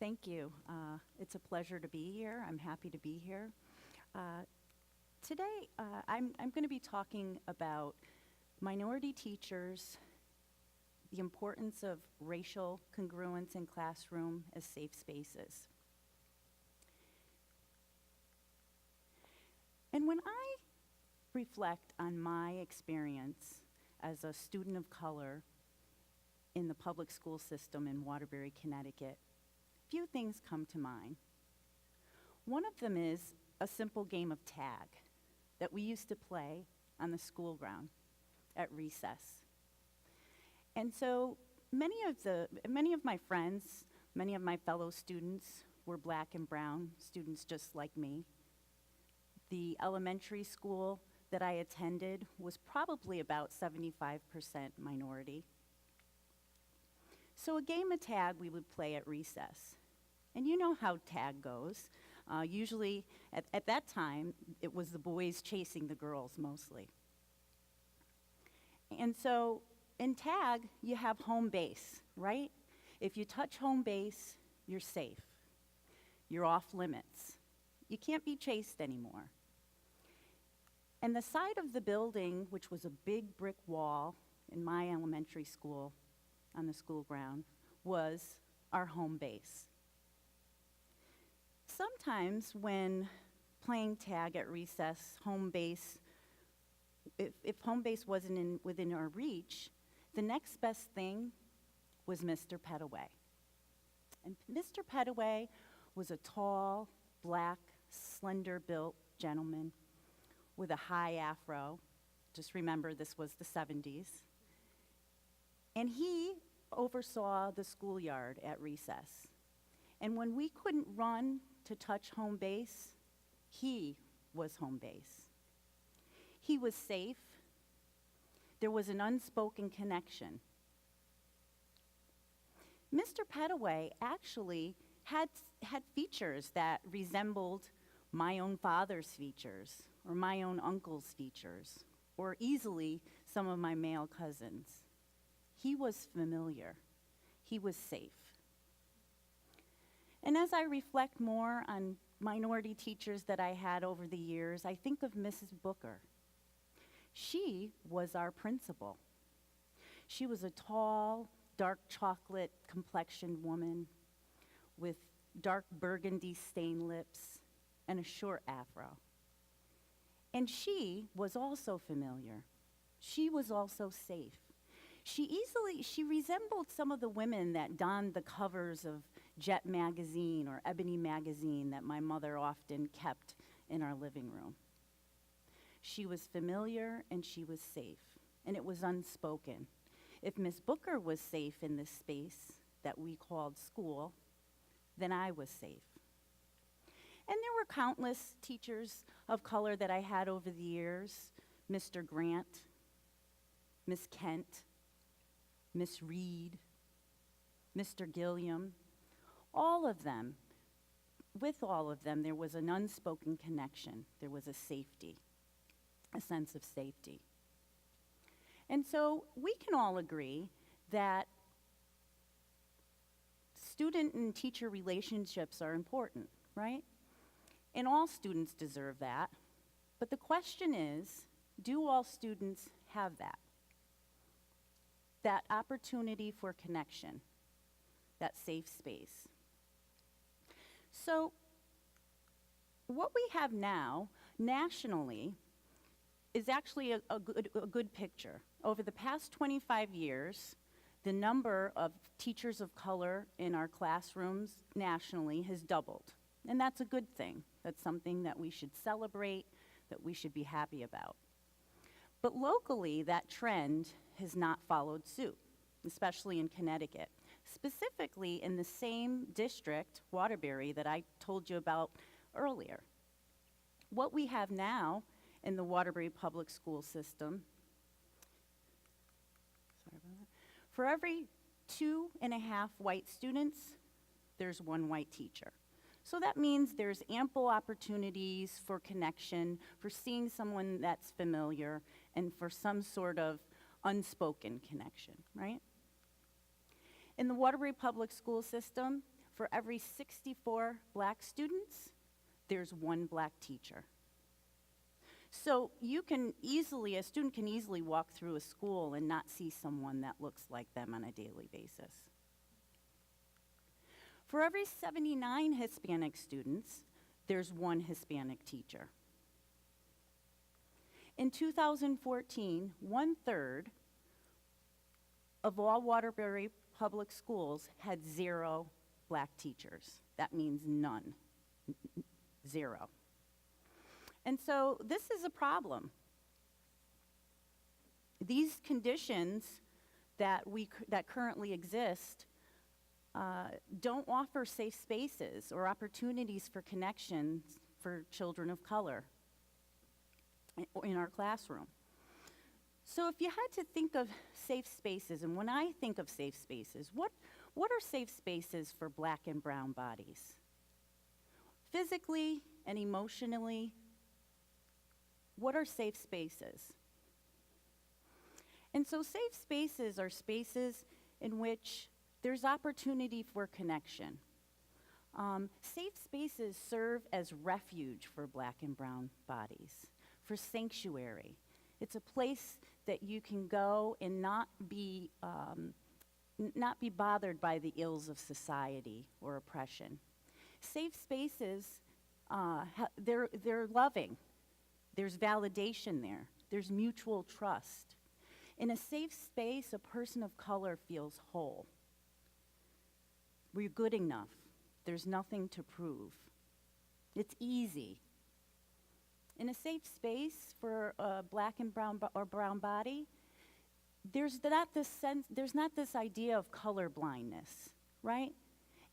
Thank you. It's a pleasure to be here. I'm happy to be here. Today, I'm going to be talking about minority teachers, the importance of racial congruence in classroom as safe spaces. And when I reflect on my experience as a student of color in the public school system in Waterbury, Connecticut, few things come to mind. One of them is a simple game of tag that we used to play on the school ground at recess. And so many of my friends, many of my fellow students were black and brown students just like me. The elementary school that I attended was probably about 75% minority. So a game of tag we would play at recess. And you know how tag goes. Usually, at that time, it was the boys chasing the girls mostly. And so in tag, you have home base, right? If you touch home base, you're safe. You're off limits. You can't be chased anymore. And the side of the building, which was a big brick wall in my elementary school on the school ground, was our home base. Sometimes when playing tag at recess, home base, if home base wasn't within our reach, the next best thing was Mr. Petaway. And Mr. Petaway was a tall, black, slender-built gentleman with a high afro. Just remember, this was the 70s. And he oversaw the schoolyard at recess. And when we couldn't run to touch home base, he was home base. He was safe. There was an unspoken connection. Mr. Petaway actually had features that resembled my own father's features, or my own uncle's features, or easily some of my male cousins. He was familiar. He was safe. And as I reflect more on minority teachers that I had over the years, I think of Mrs. Booker. She was our principal. She was a tall, dark chocolate complexioned woman with dark burgundy stained lips and a short afro. And she was also familiar. She was also safe. She resembled some of the women that donned the covers of Jet magazine or Ebony magazine that my mother often kept in our living room. She was familiar and she was safe, and it was unspoken. If Miss Booker was safe in this space that we called school, then I was safe. And there were countless teachers of color that I had over the years: Mr. Grant, Miss Kent, Miss Reed, Mr. Gilliam. All of them, with all of them, there was an unspoken connection. There was a safety, a sense of safety. And so we can all agree that student and teacher relationships are important, right? And all students deserve that. But the question is, do all students have that? That opportunity for connection, that safe space. So what we have now, nationally, is actually a good picture. Over the past 25 years, the number of teachers of color in our classrooms nationally has doubled. And that's a good thing. That's something that we should celebrate, that we should be happy about. But locally, that trend has not followed suit, especially in Connecticut. Specifically in the same district, Waterbury, that I told you about earlier. What we have now in the Waterbury public school system, for every 2.5 white students, there's 1 white teacher. So that means there's ample opportunities for connection, for seeing someone that's familiar, and for some sort of unspoken connection, right? In the Waterbury public school system, for every 64 black students, there's one black teacher. So you can easily, a student can easily walk through a school and not see someone that looks like them on a daily basis. For every 79 Hispanic students, there's one Hispanic teacher. In 2014, 1/3 of all Waterbury public schools had 0 black teachers. That means none, 0. And so this is a problem. These conditions that currently exist don't offer safe spaces or opportunities for connections for children of color in our classroom. So if you had to think of safe spaces, and when I think of safe spaces, what are safe spaces for black and brown bodies? Physically and emotionally, what are safe spaces? And so safe spaces are spaces in which there's opportunity for connection. Safe spaces serve as refuge for black and brown bodies, for sanctuary. It's a place that you can go and not be bothered by the ills of society or oppression. Safe spaces, they're loving. There's validation there. There's mutual trust. In a safe space, a person of color feels whole. We're good enough. There's nothing to prove. It's easy. In a safe space for a black and brown body, there's not this idea of color blindness, right?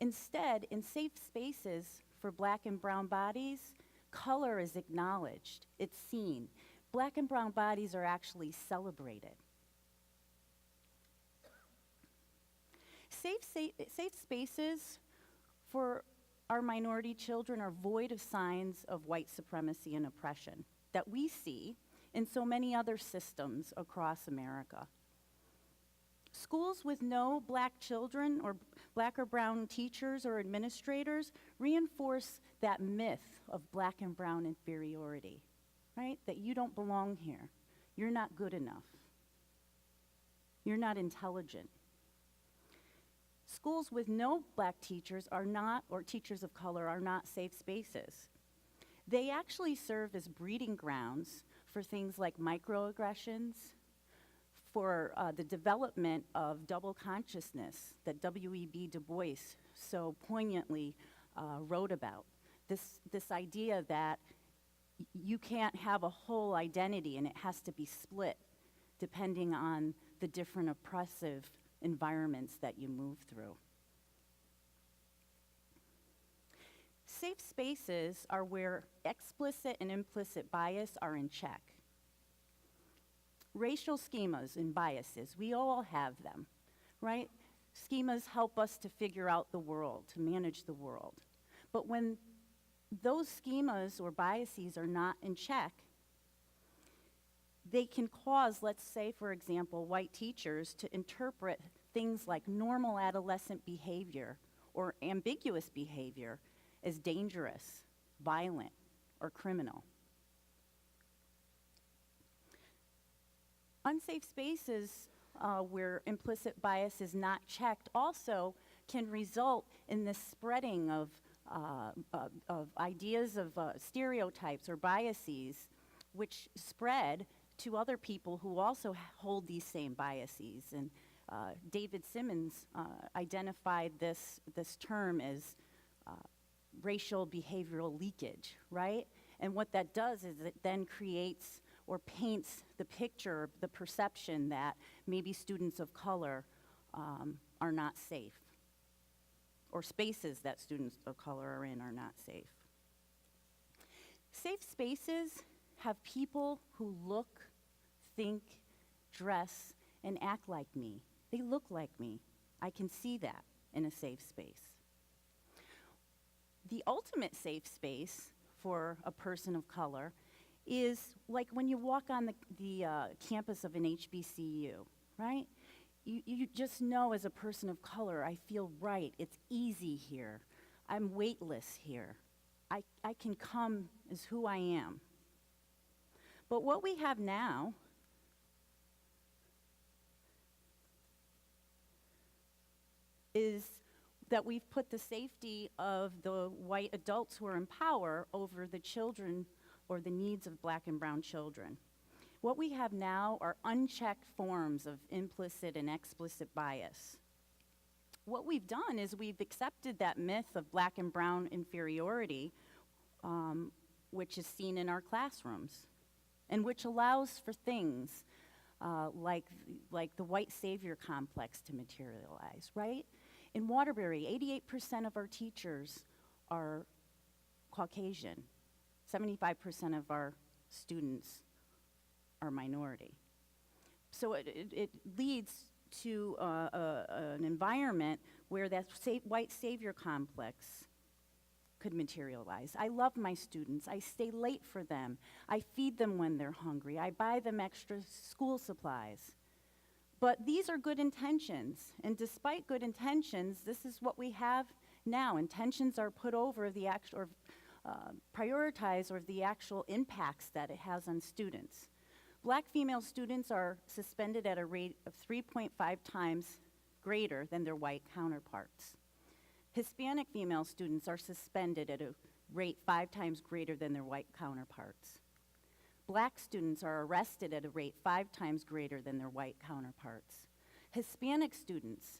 Instead, in safe spaces for black and brown bodies, color is acknowledged, it's seen. Black and brown bodies are actually celebrated. Safe spaces for our minority children are void of signs of white supremacy and oppression that we see in so many other systems across America. Schools with no black children or black or brown teachers or administrators reinforce that myth of black and brown inferiority, right? That you don't belong here. You're not good enough. You're not intelligent. Schools with no black teachers are not, or teachers of color are not safe spaces. They actually serve as breeding grounds for things like microaggressions, for the development of double consciousness that W.E.B. Du Bois so poignantly wrote about. This idea that you can't have a whole identity and it has to be split depending on the different oppressive environments that you move through. Safe spaces are where explicit and implicit bias are in check. Racial schemas and biases, we all have them, right? Schemas help us to figure out the world, to manage the world. But when those schemas or biases are not in check, they can cause, let's say, for example, white teachers to interpret things like normal adolescent behavior or ambiguous behavior as dangerous, violent, or criminal. Unsafe spaces where implicit bias is not checked also can result in the spreading of ideas of stereotypes or biases, which spread to other people who also hold these same biases. And David Simmons identified this term as racial behavioral leakage, right? And what that does is it then creates or paints the picture, the perception that maybe students of color are not safe, or spaces that students of color are in are not safe. Safe spaces have people who look, think, dress, and act like me. They look like me. I can see that in a safe space. The ultimate safe space for a person of color is like when you walk on the campus of an HBCU, right? you just know as a person of color, I feel right. It's easy here. I'm weightless here. I can come as who I am. But what we have now is that we've put the safety of the white adults who are in power over the children or the needs of black and brown children. What we have now are unchecked forms of implicit and explicit bias. What we've done is we've accepted that myth of black and brown inferiority, which is seen in our classrooms, and which allows for things like the white savior complex to materialize, right? In Waterbury, 88% of our teachers are Caucasian. 75% of our students are minority. So it leads to an environment where that white savior complex could materialize. I love my students. I stay late for them. I feed them when they're hungry. I buy them extra school supplies. But these are good intentions, and despite good intentions, this is what we have now. Intentions are put over the actual, prioritized over the actual impacts that it has on students. Black female students are suspended at a rate of 3.5 times greater than their white counterparts. Hispanic female students are suspended at a rate 5 times greater than their white counterparts. Black students are arrested at a rate 5 times greater than their white counterparts. Hispanic students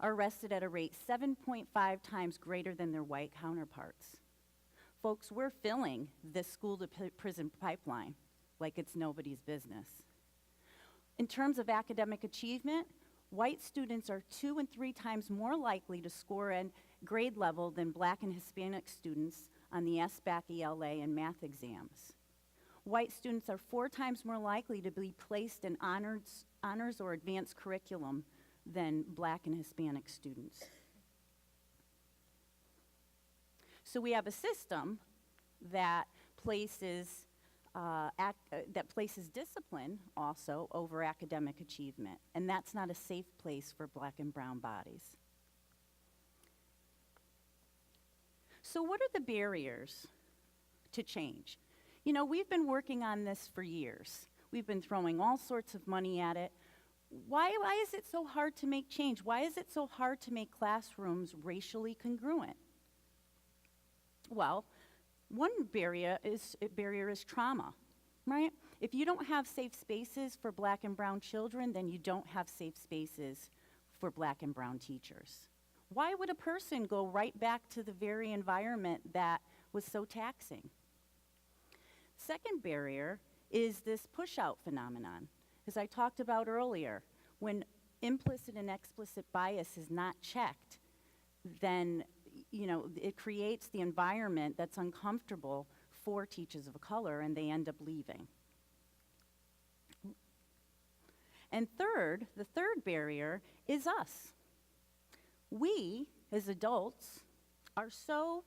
are arrested at a rate 7.5 times greater than their white counterparts. Folks, we're filling this school-to-prison pipeline like it's nobody's business. In terms of academic achievement, white students are 2 and 3 times more likely to score at grade level than black and Hispanic students on the SBAC, ELA, and math exams. White students are 4 times more likely to be placed in honors or advanced curriculum than black and Hispanic students. So we have a system that places discipline also over academic achievement, and that's not a safe place for black and brown bodies. So what are the barriers to change? You know, we've been working on this for years. We've been throwing all sorts of money at it. Why is it so hard to make change? Why is it so hard to make classrooms racially congruent? Well, one barrier is trauma, right? If you don't have safe spaces for black and brown children, then you don't have safe spaces for black and brown teachers. Why would a person go right back to the very environment that was so taxing? Second barrier is this push-out phenomenon. As I talked about earlier, when implicit and explicit bias is not checked, then it creates the environment that's uncomfortable for teachers of color, and they end up leaving. And third, the third barrier is us. We, as adults, are so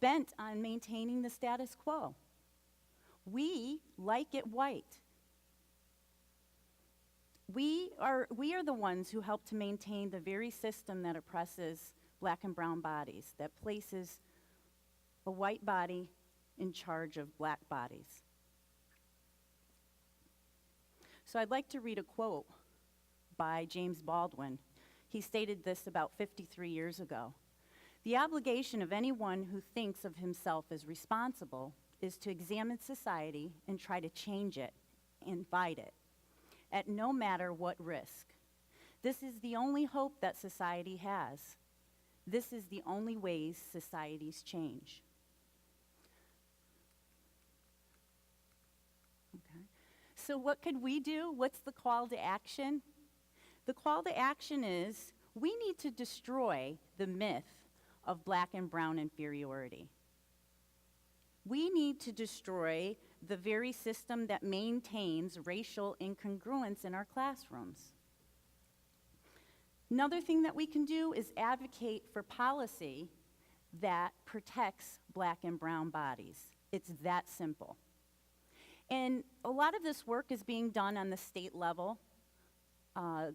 bent on maintaining the status quo. We like it white. We are the ones who help to maintain the very system that oppresses black and brown bodies, that places a white body in charge of black bodies. So I'd like to read a quote by James Baldwin. He stated this about 53 years ago. "The obligation of anyone who thinks of himself as responsible is to examine society and try to change it and fight it, at no matter what risk. This is the only hope that society has. This is the only ways societies change." Okay. So what could we do? What's the call to action? The call to action is we need to destroy the myth of black and brown inferiority. We need to destroy the very system that maintains racial incongruence in our classrooms. Another thing that we can do is advocate for policy that protects black and brown bodies. It's that simple. And a lot of this work is being done on the state level.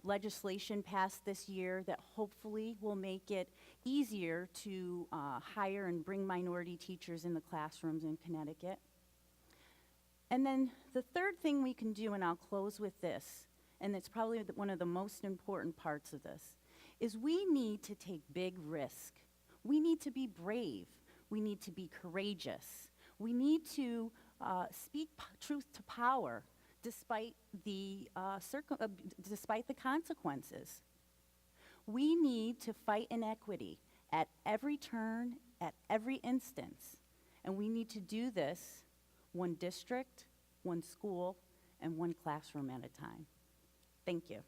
legislation passed this year that hopefully will make it easier to hire and bring minority teachers in the classrooms in Connecticut. And then the third thing we can do, and I'll close with this, and it's probably one of the most important parts of this, is we need to take big risk. We need to be brave. We need to be courageous. We need to speak truth to power despite the consequences. We need to fight inequity at every turn, at every instance. And we need to do this one district, one school, and one classroom at a time. Thank you.